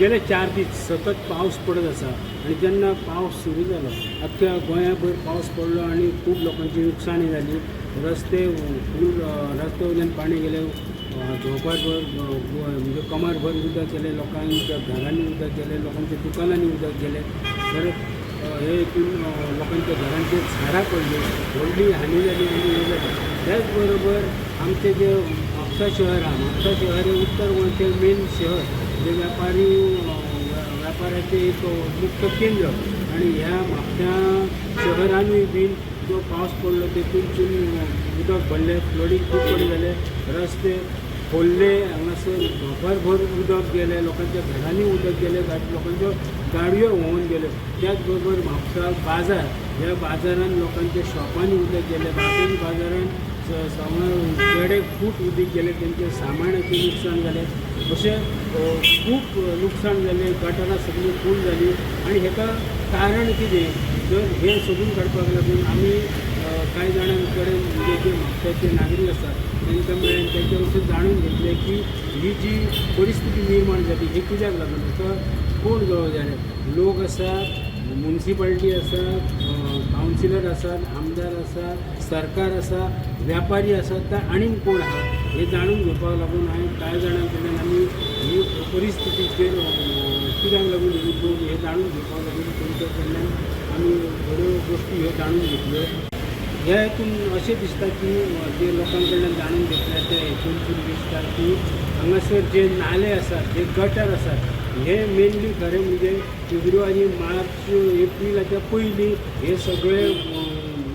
गेले 4 दीस सतत पावस पडत आसा आणि जेन्ना पावस सुरू जालो अख्ख्या गोंयाभर पावस पडलो आणि खूप लोकांची नुकसाणी झाली. रस्ते फूल रस्ते वयल्यान पाणी गेले, झोपाळभर म्हणजे कमरभर उदक गेले, लोकांच्या घरांनी उदक गेले, लोकांच्या दुकानांनी उदक गेले. तर हे हितून लोकांच्या घरांचे झाडां पडली, व्हडली हानी जाली आणि हे जालें. त्याचबरोबर आमचे जे म्हापसा शहर आहा, म्हापसा शहर हे उत्तर गोंयचें मेन शहर, जे व्यापाराचे एक मुख्य केंद्र. आणि ह्या म्हापसा शहरानूय बीन जो पावस पडलो तेतून उदक भरलें, फ्लडींग खूब कडेन जालें, रस्ते खोल्ले, हांगासर भरभर उदक गेलें, लोकांच्या घरांनी उदक गेलें, लोकांच्यो गाडयो व्हांवून गेल्यो. त्याचबरोबर म्हापसा बाजार, ह्या बाजारान लोकांच्या शॉपांनी उदक गेलें, बाकी बाजारान देडे फूट उदीक गेले, तेंचे सामानाचें नुकसाण जालें. अशें खूब नुकसाण जालें, गटारां सगळीं फूल जालीं. आनी हेका कारण कितें, तर हे सोदून काडपाक लागून आमी कांय जाणां कडेन म्हणजे जे म्हापशाचे नागरीक आसात तांकां मेळून तेंचे वचून जाणून घेतलें की ही जी परिस्थिती निर्माण जाली ही कित्याक लागून. हेका कोण जबाबदार, लोक आसात, म्युनिसिपालिटी आसात, कावन्सिलर आसात, आमदार आसात, सरकार आसा, व्यापारी आसात, काय आनीक कोण आहा हे जाणून घेवपाक लागून हांवें कांय जाणां कडल्यान आमी ही परिस्थितीचेर कित्याक लागून हे जाणून घेवपाक लागून तेंचे कडल्यान आमी बऱ्यो गोश्टी ह्यो जाणून घेतल्यो. ह्या हितून अशें दिसता की जे लोकां कडल्यान जाणून घेतल्या त्या हितून दिसता की हांगासर जे नाले आसात, जे गटर आसात, हे मेनली खरें म्हणजे फेब्रुवारी, मार्च, एप्रिलाच्या पयलीं हे सगळे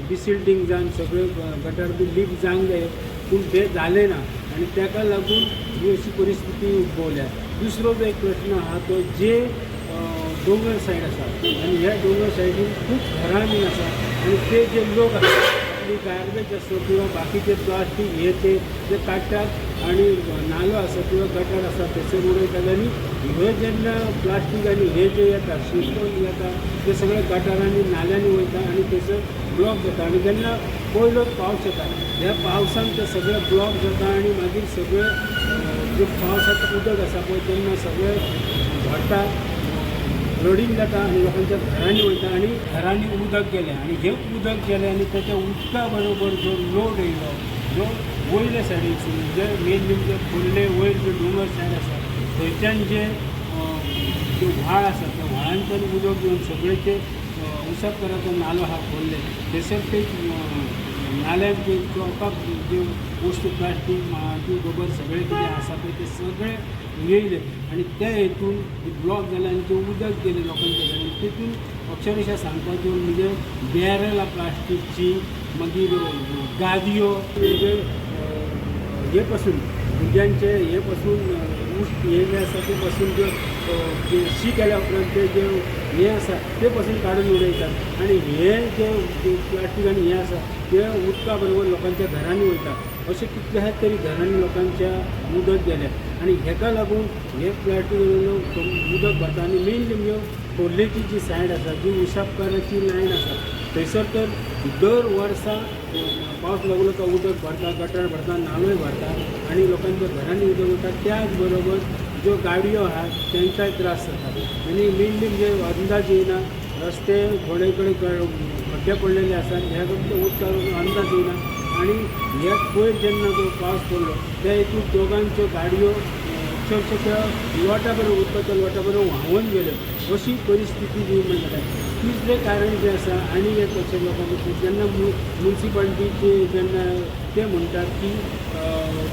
डिसिल्टींग जावन सगळे गटर बी लीक जावंक जाय, पूण तें जालें ना आनी ताका लागून ही अशी परिस्थिती उद्भवल्या. दुसरो जो एक प्रश्न आहा तो जे दोंगर सायड आसा आनी ह्या दोंगर सायडीन खूब घरां बीन आसा आनी ते जे लोक आसात आपली गार्बेज आसो किंवा बाकीचे प्लास्टीक हे ते काडटात आनी नालो आसा किंवा गटर आसा थंयसर उडयतात आनी ह्यो जेन्ना प्लास्टीक आनी हे जे येता शिरकोन येता ते सगळे गटारांनी नाल्यांनी वयता आनी थंयसर ब्लॉक जाता. आनी जेन्ना पयलोच पावस येता ह्या पावसान ते सगळे ब्लॉक जाता आनी मागीर सगळे जे पावसाचें उदक आसा पळय तेन्ना सगळे भरता, फ्लडींग जाता आनी लोकांच्या घरांनी वयता आनी घरांनी उदक गेलें आनी हे उदक गेलें आनी त्याच्या उदका बरोबर जो लोड येयलो, जो वयले सायडीसून जे मेनली जे खोल्ले वयर जे दोंगर सायड आसा थंयच्यान जे व्हाळ आसा त्या व्हाळांतल्यान उदक घेवन सगळे ते उसापकराचो नालो आहा खोल्ले थंयसर ते नाल्यान जे जे वस्तू प्लास्टीक माती गोबर सगळे कितें आसा पळय ते सगळे येयले आनी त्या हेतून ब्लॉक जाले आनी ते उदक गेलें लोकांच्या घरांनी. तितून अक्षरशः सांगपाचें म्हणजे बॅरलां प्लास्टीकची, मागीर गादयो, म्हणजे हे पासून भुरग्यांचे हे पासून उश्ट हे जे आसा ते पासून जे शी केल्या उपरांत ते जे हे आसा ते पासून काडून उडयतात आनी हे जे प्लास्टीक आनी हे आसा ते उदका बरोबर लोकांच्या घरांनी वयता. अशें कितल्या तरी घरांनी लोकांच्या उदक गेलें आनी हेका लागून हे प्लास्टीक उदक भरता आनी मेनली म्हणजे खोर्लेची जी सायड आसा जी उसापकाराची लायन आसा थंयसर तर दर वर्सा पावस लागलो तो उदक भरता, गटर भरता, नालोय भरता आनी लोकांच्या घरांनी उदक वयता. त्याच बरोबर ज्यो गाडयो आहात तांकांय त्रास जाता आनी मेनली म्हणजे अंदाज येयना, रस्ते थोडे कडेन खड्डे पडलेले आसात, ह्या उदकाचो अंदाज येयना आनी हे पयर जेन्ना जो पावस पडलो त्या हेतून दोगांच्यो गाडयो अक्षरशः लोटा बरोबर उदकाच्या लोटा बरोबर व्हांवून गेल्यो. अशी परिस्थिती निर्माण जाता. तिसरें कारण जें आसा आनी एक अशें लोकांचे जेन्ना म्युनिसिपालिटीचे जेन्ना ते म्हणटात की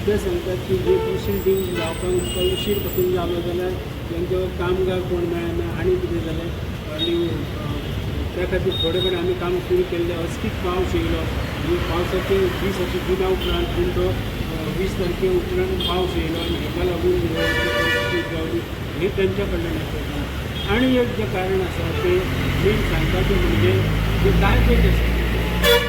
ते सांगतात की जे डिसिल्टींग जावपाक उशीर पासून जालो जाल्यार तेंचे कामगार कोण मेळना आनी कितें जालें आनी त्या खातीर थोडे कडेन आमी काम सुरू केल्लें. अचकीत पावस येयलो आनी पावसाचे दीस अशे दिना उपरांत पूण तो 20 तारखे उपरांत पावस येयलो आनी हेका लागून परिस्थिती जावली हे तेंच्या कडल्यान आसा. आनी एक जें कारण आसा तें मेन सांगपाचें म्हणजे जे गार्बेज आसा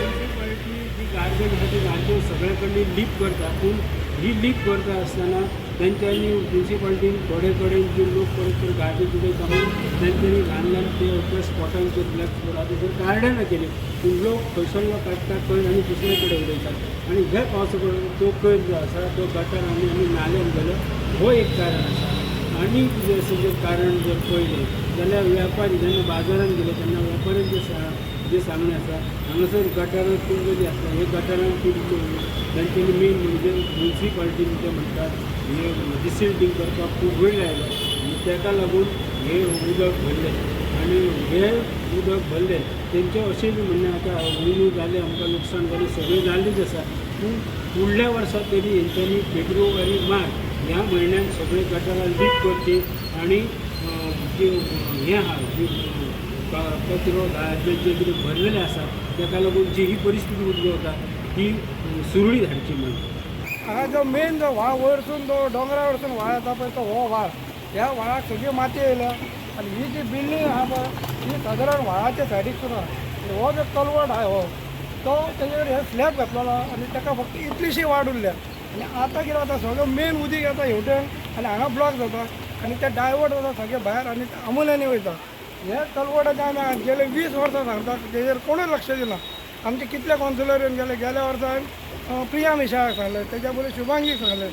म्युनिसिपालिटी जी गार्बेज आसा ती गार्बेज सगळे कडेन लीक करता पूण ही लीक करता आसतना तेंच्यांनी म्युनिसिपालिटीन थोडे कडेन जे लोक परत गार्बेज उडयता म्हणून तेंच्यांनी ल्हान ल्हान ते स्पॉटांचेर ब्लॅक स्पॉट आसा थंय गार्डनां केली पूण लोक खंयसरलो काडटात खंय आनी दुसरे कडेन उडयतात आनी हे पावसा तो कोयर जो आसा तो गटारांनी आनी नाल्यांत गेलो हो एक कारण आसा. आनी कितें अशें जर कारण जर पळयलें जाल्यार वेपारी जेन्ना बाजारांत गेले तेन्ना वेपाऱ्यांचें जे सांगणें आसा हांगासर गटारां तुमचे आसता हे गटारांत तांच्यांनी मेन म्हणजे म्युन्सिपाल्टीन ते म्हणटात हे डिसिल्टींग करपाक खूब वेळ लायलो आनी ताका लागून हे उदक भरलें आनी हे उदक भरलें तेंचें अशें बी म्हणणें आतां अंयू जालें आमकां लुकसाण जालें सगळें जाल्लेंच आसा पूण फुडल्या वर्सा तरी हेंच्यांनी फेब्रुवारी मार्च ह्या म्हयन्यात सगळे गटारां लीक करची आनी जे हें आहा जी कचरो जे कितें भरलेलें आसा ताका लागून जी ही परिस्थिती उद्भवता ती सुरळीत हाडची म्हणून हांगा जो मेन जो व्हाळ वयरसून जो डोंगरा वयरसून व्हाळ येता पळय तो हो व्हाळ ह्या व्हाळाक सगळी माती येयल्या आनी ही जी बिल्डींग आहा पळय ही सादारण व्हाळाच्या सायडीक सुरू हो जो कलवट आहा हो तो तेजेर हे स्लॅब घातलेलो आनी ताका फक्त इतलीशी वाड उरल्या आनी आतां कितें जाता सगळें मेन उदीक येता हेवटेन आनी हांगा ब्लॉक जाता आनी ते डायवर्ट जाता सगळें भायर आनी अमोल्यानी वयता हे कलवटाचे आमी गेले 20 वर्सां सांगता तेजेर कोणूच लक्ष दिना आमचे कितले कावन्सिलर येवन गेले गेल्या वर्सान प्रिया मिशाक सांगलें तेच्या पयलीं शुभांगीक सांगलें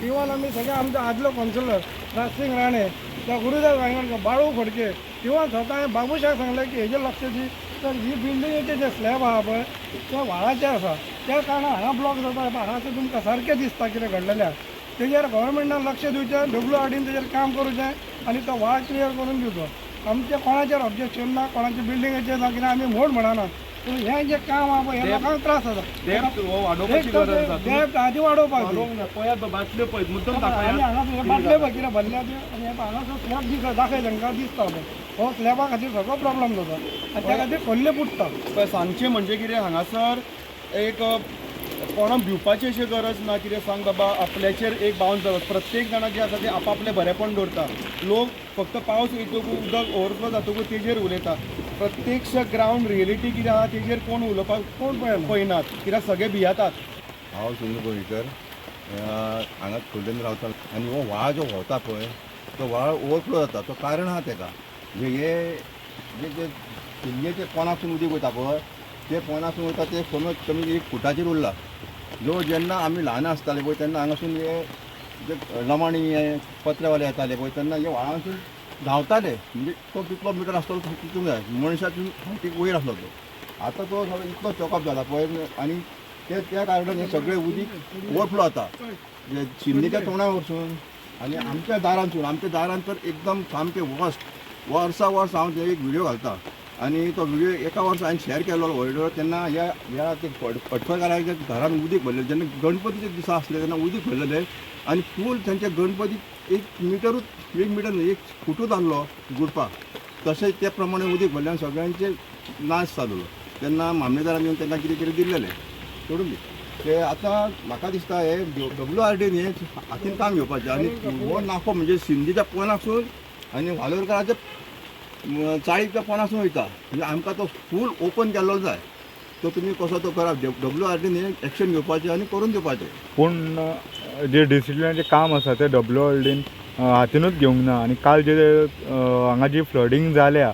इवन आमी सगळे आमचो आदलो कावन्सिलर राजसिंग राणे त्या गुरुदास वांगडकर बाळू फडके इवन स्वता हांवें बाबुशाक सांगलें की हेजेर लक्ष दी तर ही बिल्डिंगेचे जे स्लॅब आहा पळय ते व्हाळाचे आसा त्या कारणान हांगा ब्लॉक जाता हांगासर तुमकां सारकें दिसता कितें घडलेलें तेजेर गव्हर्मेंटान लक्ष दिवचें WRDन तेजेर काम करूचें आनी तो व्हाळ क्लियर करून दिवचो आमचें कोणाचेर ऑब्जेक्शन ना कोणाच्या बिल्डिंगेचेर ना कित्याक आमी मोड म्हणना पूण हें जें काम आहा पळय हे लोकांक त्रास जाता डेप्थ आदी वाडोवपाक आनी हांगा बाटले पळय कितें भरल्या त्यो आनी हांगासर स्लॅब दाखय तांकां दिसता पळय हो स्लॅबा खातीर सगळो प्रॉब्लेम जाता आनी त्या खातीर खोल्ले पुट्टा पळय सांगचें म्हणजे कितें हांगासर एक कोणाक भिवपाची अशी गरज ना कितें सांग बाबा आपल्याचेर एक बावंस जाता प्रत्येक जाणा जे आसा ते आपआपलें बरेपण दवरता लोक फक्त पावस येतकूच उदक ओवरफ्लो जातकूच तेजेर उलयता प्रत्यक्ष ग्रावंड रियलिटी कितें आहा तेजेर कोण उलोवपाक कोण पळयनात कित्याक सगळे भियेतात. हांव सुनील गोंयकर हांगा खोर्लेन रावता आनी हो व्हाळ जो व्हांवता पळय तो व्हाळ ओवरफ्लो जाता तो कारण आहा ताका म्हणजे हे जे शिल्लेचे पोनासून उदीक वयता पळय ते पोनासून वयता ते कमीत कमी 1 फुटाचेर उरला जो जेन्ना आमी ल्हान आसताले पळय तेन्ना हांगासून हे जे लमाणी हे पत्रेवाले येताले पळय तेन्ना हे व्हाळांसून धांवताले म्हणजे तो कितलो मिटर आसतलो तितूंक जाय मनशासून हायटीक वयर आसलो तो आतां तो सगळो इतलो चॉकअप जाला पळय आनी त्या कारणान हे सगळें उदीक ओवरफ्लो जाता जे शिन्नेच्या तोंडा वरसून आनी आमच्या दारांत तर एकदम सामकें वर्सा वर्स हांव एक व्हिडियो घालता आनी तो व्हिडियो एका वर्सा हांवें शेअर केलो व्हडलो तेन्ना ह्या ते फटफळकारांच्या घरान उदीक भरलेलें जेन्ना गणपतीचे दिसा आसले तेन्ना उदीक भरलेलें आनी फूल तांच्या गणपतीक 1 मिटर 1 फुटूच आहलो गुडपाक तशेंच त्या प्रमाणे उदीक भरल्यान सगळ्यांचे नाश जालोलो तेन्ना मामलेदारान येवन तेन्ना कितें कितें दिल्लेलें सोडून दी ते आतां म्हाका दिसता हे WRDन हे हातीन काम घेवपाचें आनी हो नाफो म्हणजे सिंधीच्या पोनासून आनी वालोरकाराच्या चाळीच्या पोनासून वयता म्हणजे आमकां तो फूल ओपन केल्लो जाय तो तुमी कसो तो करा WRDन हे एक्शन घेवपाचें आनी करून दिवपाचें. पूण जे डिसिप्लिनाचें काम आसा तें WRDन हातीनूच घेवंक ना आनी काल जे हांगा जी फ्लडींग जाल्या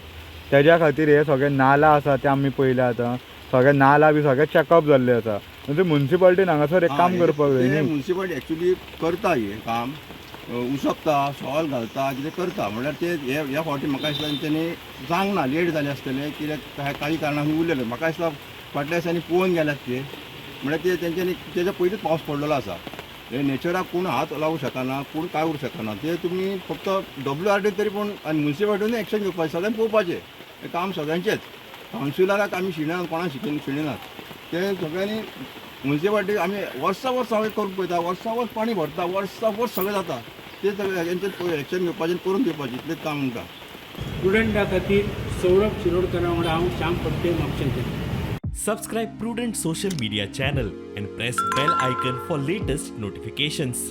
तेज्या खातीर हे सगळे नाला आसा ते आमी पळयल्या आतां सगळे नाला बी सगळे चॅकअप जाल्ले आसा म्हणजे म्युन्सिपाल्टीन हांगासर एक काम करपाक जाय न्ही. म्युन्सिपाल्टी एक्चुली करता हें काम उसपता सॉल घालता कितें करता म्हणल्यार ते ह्या फावटी म्हाका दिसता तेंच्यांनी जावंक ना लेट जालें आसतलें कित्याक काही कारणान उरलेलें म्हाका दिसता फाटल्या दिसांनी पळोवन गेल्यात ते म्हणल्यार ते तेंच्यांनी तेच्या पयलींच पावस पडलेलो आसा हे नेचराक कोण हात लावूंक शकना कोण काय उरूंक शकना ते तुमी फक्त WRD तरी पूण आनी म्युन्सिपाल्टीन एक्शन घेवपाचें सगळ्यांनी पळोवपाचें हें काम सगळ्यांचेंच कावन्सिलराक आमी शिणेनात कोणाक शिणेनात ते सगळ्यांनी म्युन्सिपाल्टी आमी वर्सा वर्स हांवें करून पळयता वर्सा वर्स पाणी भरता वर्सा वर्स सगळें जाता ते सगळें हेंचें एक्शन घेवपाचें करून दिवपाचें इतलेंच काम आमकां. स्टुडंटा खातीर सौरभ शिरोडकरा वांगडा हांव श्याम पट्टे म्हापशेंचें. Subscribe Prudent social media channel and press bell icon for latest notifications.